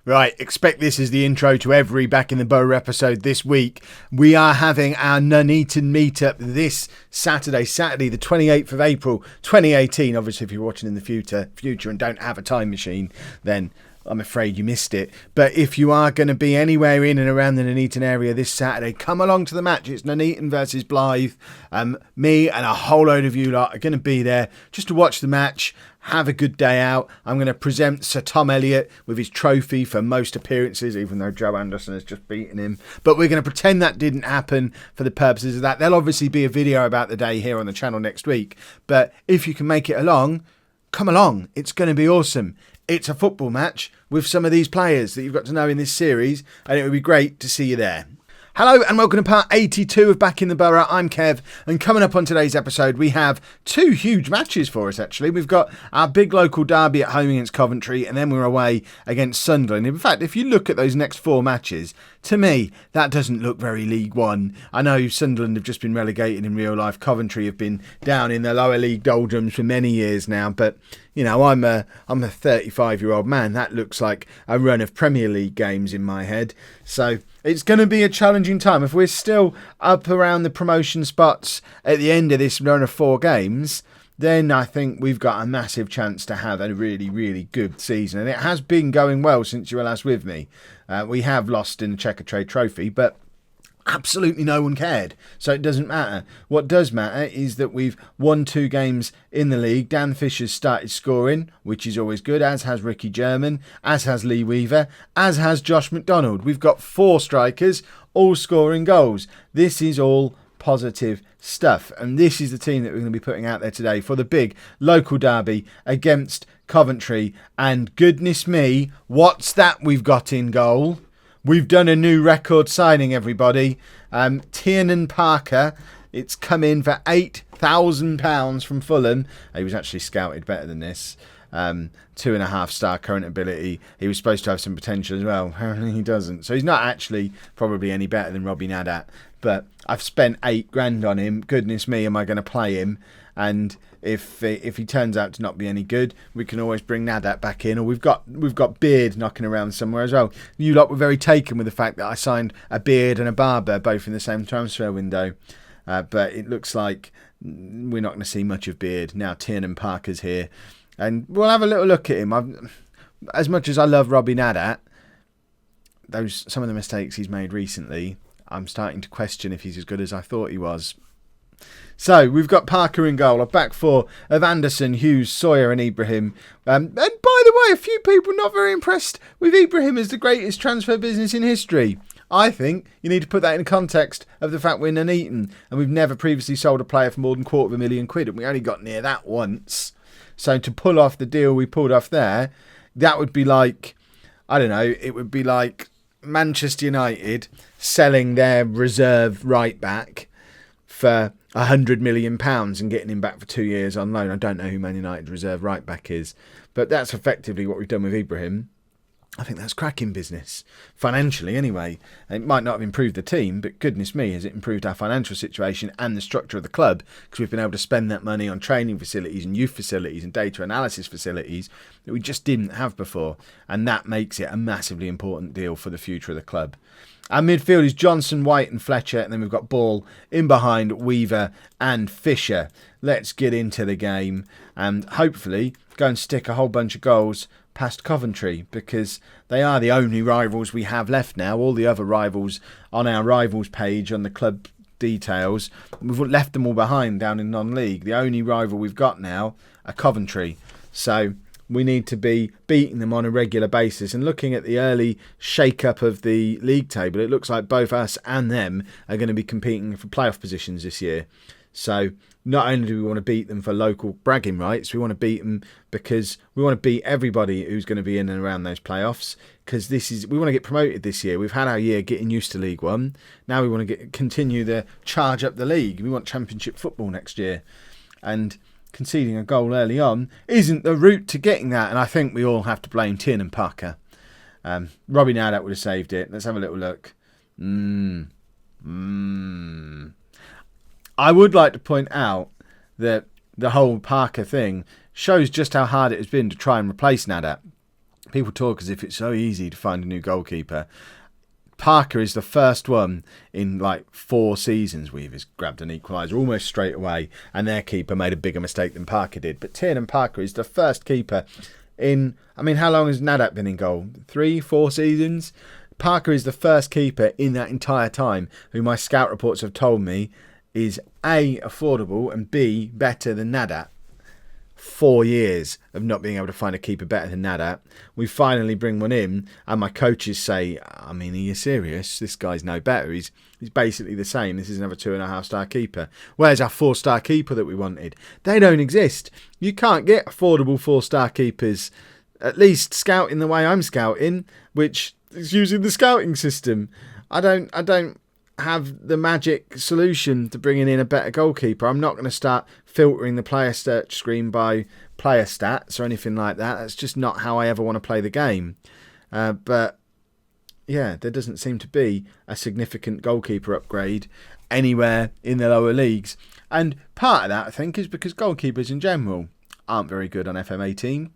Right, expect this as the intro to every Back in the Boro episode this week. We are having our Nuneaton meetup this Saturday the 28th of April 2018. Obviously, if you're watching in the future and don't have a time machine, then I'm afraid you missed it. But if you are going to be anywhere in and around the Nuneaton area this Saturday, come along to the match. It's Nuneaton versus Blythe. Me and a whole load of you lot are going to be there just to watch the match. Have a good day out. I'm going to present Sir Tom Elliott with his trophy for most appearances, even though Joe Anderson has just beaten him. But we're going to pretend that didn't happen for the purposes of that. There'll obviously be a video about the day here on the channel next week. But if you can make it along, come along. It's going to be awesome. It's a football match with some of these players that you've got to know in this series, and it would be great to see you there. Hello and welcome to part 82 of Back in the Boro. I'm Kev, and coming up on today's episode we have two huge matches for us actually. We've got our big local derby at home against Coventry, and then we're away against Sunderland. In fact, if you look at those next four matches, to me that doesn't look very League One. I know Sunderland have just been relegated in real life. Coventry have been down in the lower league doldrums for many years now, but you know, I'm a 35-year-old man. That looks like a run of Premier League games in my head. So it's going to be a challenging time. If we're still up around the promotion spots at the end of this run of four games, then I think we've got a massive chance to have a really, really good season. And it has been going well since you were last with me. We have lost in the Checker Trade Trophy, but absolutely no one cared, so it doesn't matter. What does matter is that we've won 2 games in the league. Dan Fisher's started scoring, which is always good, as has Ricky German, as has Lee Weaver, as has Josh McDonald. We've got 4 strikers, all scoring goals. This is all positive stuff, and this is the team that we're going to be putting out there today for the big local derby against Coventry. And goodness me, what's that we've got in goal? We've done a new record signing, everybody. Tiernan Parker, it's come in for £8,000 from Fulham. He was actually scouted better than this. 2.5-star current ability. He was supposed to have some potential as well. Apparently he doesn't. So he's not actually probably any better than Robbie Nadat. But I've spent £8,000 on him. Goodness me, am I going to play him? And if he turns out to not be any good, we can always bring Nadat back in. Or we've got Beard knocking around somewhere as well. You lot were very taken with the fact that I signed a Beard and a Barber both in the same transfer window. But it looks like we're not going to see much of Beard. Now Tiernan Parker's here. And we'll have a little look at him. As much as I love Robbie Nadat, some of the mistakes he's made recently, I'm starting to question if he's as good as I thought he was. So we've got Parker in goal. A back four of Anderson, Hughes, Sawyer and Ibrahim. And by the way, a few people not very impressed with Ibrahim as the greatest transfer business in history. I think you need to put that in context of the fact we're Nuneaton and we've never previously sold a player for more than £250,000, and we only got near that once. So to pull off the deal we pulled off there, that would be like, I don't know, it would be like Manchester United selling their reserve right back for £100 million and getting him back for 2 years on loan. I don't know who Man United's reserve right back is, but that's effectively what we've done with Ibrahim. I think that's cracking business, financially anyway. It might not have improved the team, but goodness me, has it improved our financial situation and the structure of the club, because we've been able to spend that money on training facilities and youth facilities and data analysis facilities that we just didn't have before. And that makes it a massively important deal for the future of the club. Our midfield is Johnson, White and Fletcher, and then we've got Ball in behind Weaver and Fisher. Let's get into the game and hopefully go and stick a whole bunch of goals past Coventry, because they are the only rivals we have left now. All the other rivals on our rivals page on the club details, we've left them all behind down in non-league. The only rival we've got now are Coventry. So we need to be beating them on a regular basis. And looking at the early shake-up of the league table, it looks like both us and them are going to be competing for playoff positions this year. So not only do we want to beat them for local bragging rights, we want to beat them because we want to beat everybody who's going to be in and around those playoffs, because we want to get promoted this year. We've had our year getting used to League One. Now we want to continue the charge up the league. We want Championship football next year. And conceding a goal early on isn't the route to getting that. And I think we all have to blame Tiernan Parker. Robbie Nadat would have saved it. Let's have a little look. I would like to point out that the whole Parker thing shows just how hard it has been to try and replace Nadat, People talk as if it's so easy to find a new goalkeeper. Parker is the first one in like 4 seasons. Weaver's grabbed an equaliser almost straight away, and their keeper made a bigger mistake than Parker did. But Tiernan Parker is the first keeper in, I mean, how long has Nadat been in goal? 3, 4 seasons? Parker is the first keeper in that entire time who my scout reports have told me is A, affordable, and B, better than Nadat. 4 years of not being able to find a keeper better than Nadat. We finally bring one in, and my coaches say, I mean, are you serious? This guy's no better. He's basically the same. This is another 2.5-star keeper. Where's our 4-star keeper that we wanted? They don't exist. You can't get affordable 4-star keepers, at least scouting the way I'm scouting, which is using the scouting system. I don't have the magic solution to bringing in a better goalkeeper. I'm not going to start filtering the player search screen by player stats or anything like that. That's just not how I ever want to play the game. But yeah, there doesn't seem to be a significant goalkeeper upgrade anywhere in the lower leagues. And part of that, I think, is because goalkeepers in general aren't very good on FM18.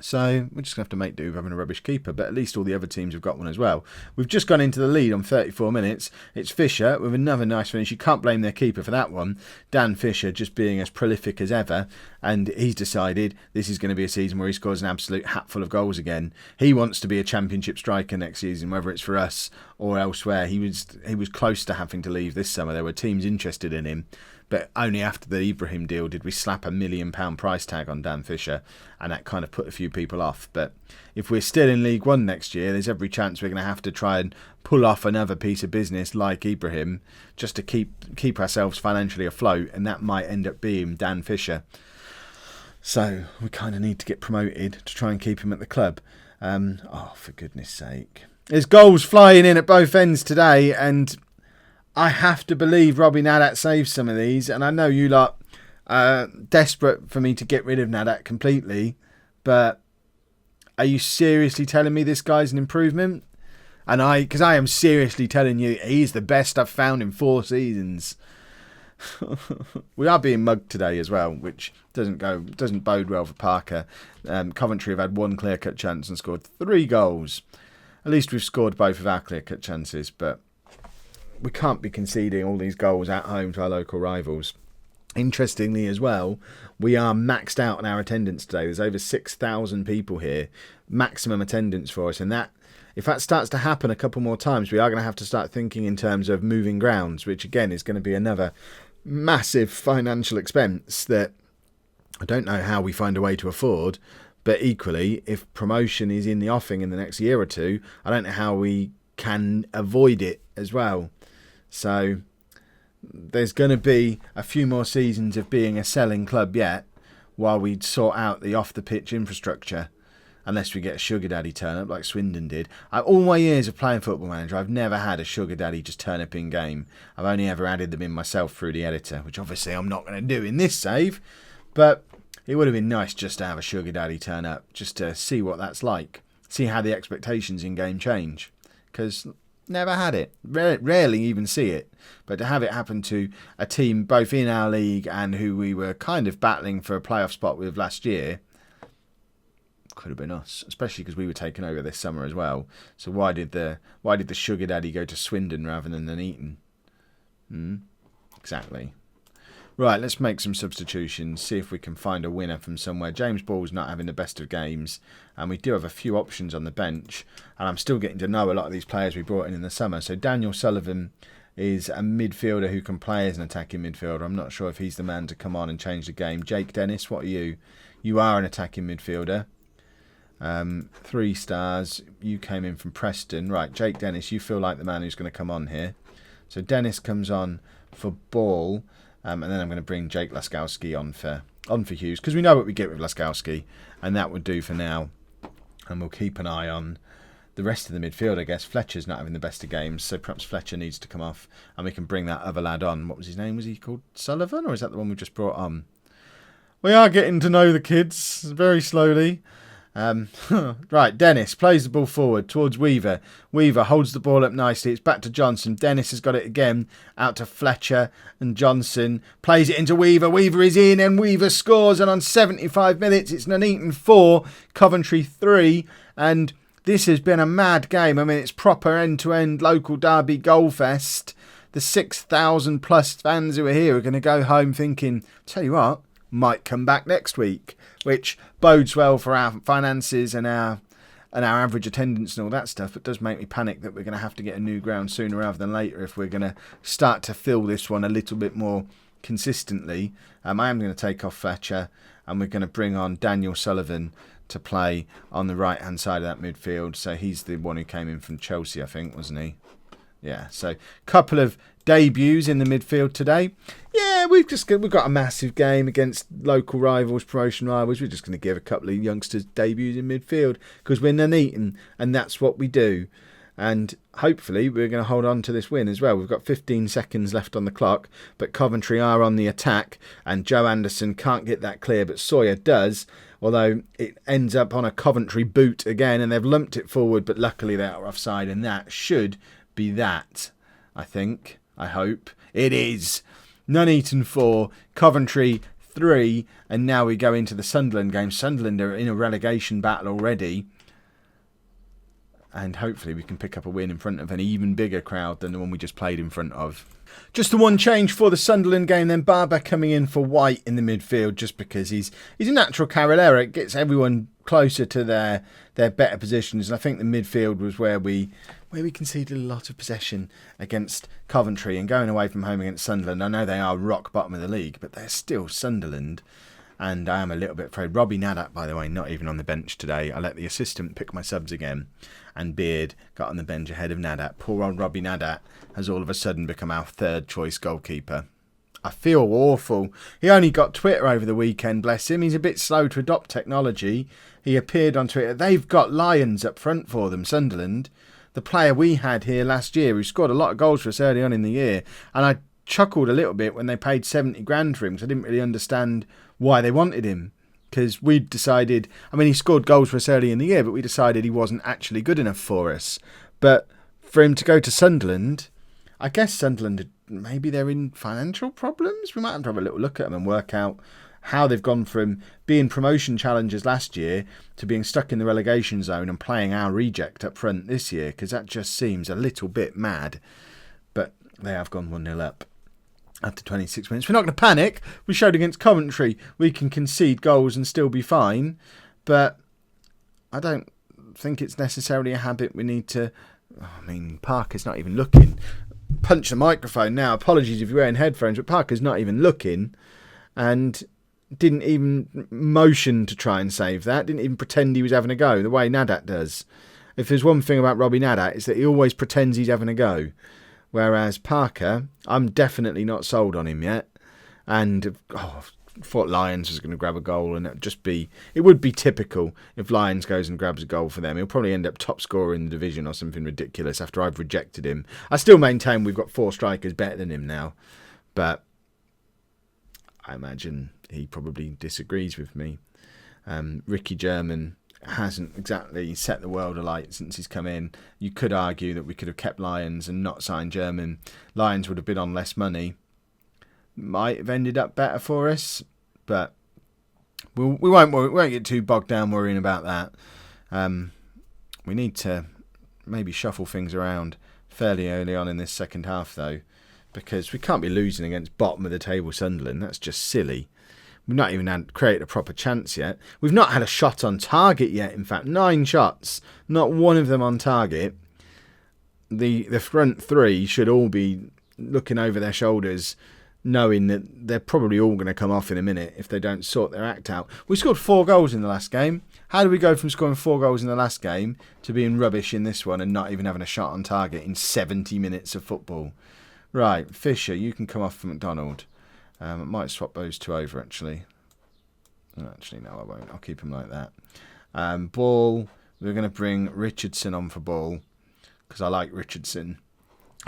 So we're just going to have to make do with having a rubbish keeper, but at least all the other teams have got one as well. We've just gone into the lead on 34 minutes. It's Fisher with another nice finish. You can't blame their keeper for that one. Dan Fisher just being as prolific as ever, and he's decided this is going to be a season where he scores an absolute hatful of goals again. He wants to be a championship striker next season, whether it's for us or elsewhere. He was close to having to leave this summer. There were teams interested in him. But only after the Ibrahim deal did we slap £1 million price tag on Dan Fisher, and that kind of put a few people off. But if we're still in League One next year, there's every chance we're going to have to try and pull off another piece of business like Ibrahim just to keep ourselves financially afloat, and that might end up being Dan Fisher. So we kind of need to get promoted to try and keep him at the club. Oh, for goodness sake. There's goals flying in at both ends today, and I have to believe Robbie Nadat saved some of these, and I know you lot are desperate for me to get rid of Nadat completely, but are you seriously telling me this guy's an improvement? And because I am seriously telling you, he's the best I've found in 4 seasons. We are being mugged today as well, which doesn't bode well for Parker. Coventry have had 1 clear-cut chance and scored 3 goals. At least we've scored both of our clear-cut chances, but we can't be conceding all these goals at home to our local rivals. Interestingly as well, we are maxed out on our attendance today. There's over 6,000 people here. Maximum attendance for us. And that, if that starts to happen a couple more times, we are going to have to start thinking in terms of moving grounds, which again is going to be another massive financial expense that I don't know how we find a way to afford. But equally, if promotion is in the offing in the next year or two, I don't know how we can avoid it as well. So there's going to be a few more seasons of being a selling club yet while we sort out the off-the-pitch infrastructure, unless we get a sugar daddy turn up like Swindon did. All my years of playing Football Manager, I've never had a sugar daddy just turn up in game. I've only ever added them in myself through the editor, which obviously I'm not going to do in this save, but it would have been nice just to have a sugar daddy turn up, just to see what that's like, see how the expectations in game change, because never had it. Rarely even see it. But to have it happen to a team both in our league and who we were kind of battling for a playoff spot with last year, could have been us. Especially because we were taking over this summer as well. So why did the sugar daddy go to Swindon rather than Nuneaton? Exactly. Right, let's make some substitutions, see if we can find a winner from somewhere. James Ball's not having the best of games, and we do have a few options on the bench, and I'm still getting to know a lot of these players we brought in the summer. So Daniel Sullivan is a midfielder who can play as an attacking midfielder. I'm not sure if he's the man to come on and change the game. Jake Dennis, what are you? You are an attacking midfielder. 3 stars. You came in from Preston. Right, Jake Dennis, you feel like the man who's going to come on here. So Dennis comes on for Ball. And then I'm going to bring Jake Laskowski on for Hughes, because we know what we get with Laskowski, and that would do for now. And we'll keep an eye on the rest of the midfield, I guess. Fletcher's not having the best of games, so perhaps Fletcher needs to come off, and we can bring that other lad on. What was his name? Was he called Sullivan, or is that the one we just brought on? We are getting to know the kids very slowly. Right, Dennis plays the ball forward towards Weaver. Weaver holds the ball up nicely. It's back to Johnson. Dennis has got it again. Out to Fletcher, and Johnson plays it into Weaver. Weaver is in, and Weaver scores. And on 75 minutes, it's Nuneaton 4, Coventry 3. And this has been a mad game. I mean, it's proper end-to-end local derby goal fest. The 6,000 plus fans who are here are going to go home thinking, tell you what, might come back next week, which bodes well for our finances and our average attendance and all that stuff. It does make me panic that we're going to have to get a new ground sooner rather than later if we're going to start to fill this one a little bit more consistently. I am going to take off Fletcher and we're going to bring on Daniel Sullivan to play on the right hand side of that midfield. So he's the one who came in from Chelsea, I think, wasn't he? Yeah, so couple of debuts in the midfield today. Yeah, we've got a massive game against local rivals, promotion rivals. We're just going to give a couple of youngsters debuts in midfield because we're Nuneaton and that's what we do. And hopefully we're going to hold on to this win as well. We've got 15 seconds left on the clock, but Coventry are on the attack and Joe Anderson can't get that clear, but Sawyer does. Although it ends up on a Coventry boot again and they've lumped it forward, but luckily they are offside and that should be that, I think. I hope. It is. Nuneaton 4, Coventry 3, and now we go into the Sunderland game. Sunderland are in a relegation battle already. And hopefully we can pick up a win in front of an even bigger crowd than the one we just played in front of. Just the one change for the Sunderland game, then Barber coming in for White in the midfield just because he's a natural carrier. It gets everyone closer to their better positions. And I think the midfield was where we conceded a lot of possession against Coventry and going away from home against Sunderland. I know they are rock bottom of the league, but they're still Sunderland. And I am a little bit afraid. Robbie Nadat, by the way, not even on the bench today. I let the assistant pick my subs again. And Beard got on the bench ahead of Nadat. Poor old Robbie Nadat has all of a sudden become our third choice goalkeeper. I feel awful. He only got Twitter over the weekend, bless him. He's a bit slow to adopt technology. He appeared on Twitter. They've got Lions up front for them, Sunderland. The player we had here last year who scored a lot of goals for us early on in the year. And I chuckled a little bit when they paid 70 grand for him because I didn't really understand why they wanted him. Because we'd decided, I mean, he scored goals for us early in the year, but we decided he wasn't actually good enough for us. But for him to go to Sunderland, I guess Sunderland, maybe they're in financial problems. We might have to have a little look at them and work out how they've gone from being promotion challengers last year to being stuck in the relegation zone and playing our reject up front this year, because that just seems a little bit mad. But they have gone 1-0 up after 26 minutes. We're not going to panic. We showed against Coventry we can concede goals and still be fine. But I don't think it's necessarily a habit we need to... I mean, Parker's not even looking. Punch the microphone now. Apologies if you're wearing headphones, but Parker's not even looking and didn't even motion to try and save that. Didn't even pretend he was having a go the way Nadat does. If there's one thing about Robbie Nadat, it's that he always pretends he's having a go. Whereas Parker, I'm definitely not sold on him yet. And I thought Lions was going to grab a goal, and it would be typical if Lions goes and grabs a goal for them. He'll probably end up top scorer in the division or something ridiculous after I've rejected him. I still maintain we've got 4 strikers better than him now. But I imagine he probably disagrees with me. Ricky German hasn't exactly set the world alight since he's come in. You could argue that we could have kept Lions and not signed German. Lions would have been on less money. Might have ended up better for us, but we won't get too bogged down worrying about that. We need to maybe shuffle things around fairly early on in this second half, though, because we can't be losing against bottom of the table Sunderland. That's just silly. We've not even created a proper chance yet. We've not had a shot on target yet. In fact, 9 shots, not one of them on target. The front 3 should all be looking over their shoulders, knowing that they're probably all going to come off in a minute if they don't sort their act out. We scored 4 goals in the last game. How do we go from scoring 4 goals in the last game to being rubbish in this one and not even having a shot on target in 70 minutes of football? Right, Fisher, you can come off for McDonald. I might swap those 2 over, actually. Actually, no, I won't. I'll keep them like that. Ball, we're going to bring Richardson on for Ball, because I like Richardson.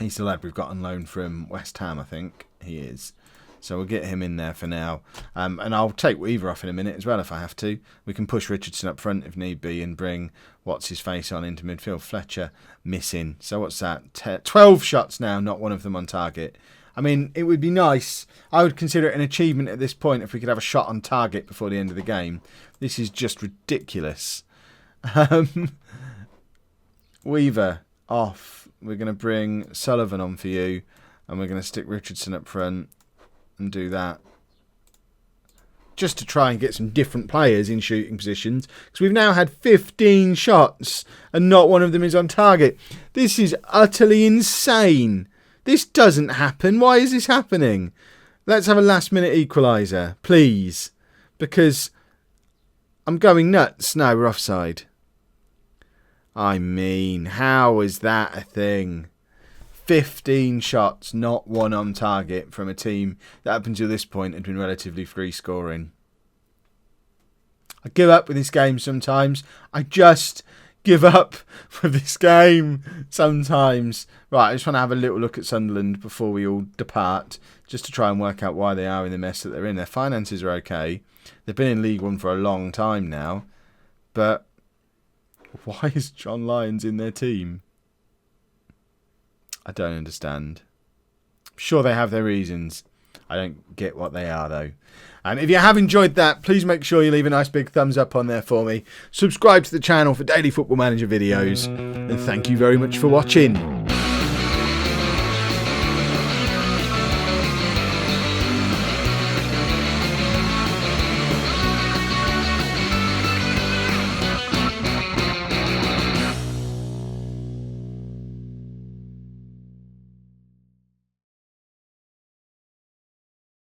He's the lad we've got on loan from West Ham, I think. He is. So we'll get him in there for now. And I'll take Weaver off in a minute as well if I have to. We can push Richardson up front if need be and bring what's-his-face on into midfield. Fletcher missing. So what's that? 12 shots now, not one of them on target. I mean, it would be nice. I would consider it an achievement at this point if we could have a shot on target before the end of the game. This is just ridiculous. Weaver off. We're going to bring Sullivan on for you. And we're going to stick Richardson up front and do that. Just to try and get some different players in shooting positions. Because we've now had 15 shots and not one of them is on target. This is utterly insane. This doesn't happen. Why is this happening? Let's have a last minute equaliser, please. Because I'm going nuts. No, we're offside. I mean, how is that a thing? 15 shots, not one on target from a team that up until this point had been relatively free scoring. I give up with this game sometimes. I just give up with this game sometimes. Right, I just want to have a little look at Sunderland before we all depart, just to try and work out why they are in the mess that they're in. Their finances are okay. They've been in League One for a long time now. But why is John Lyons in their team? I don't understand. I'm sure they have their reasons. I don't get what they are, though. And if you have enjoyed that, please make sure you leave a nice big thumbs up on there for me. Subscribe to the channel for daily Football Manager videos. And thank you very much for watching.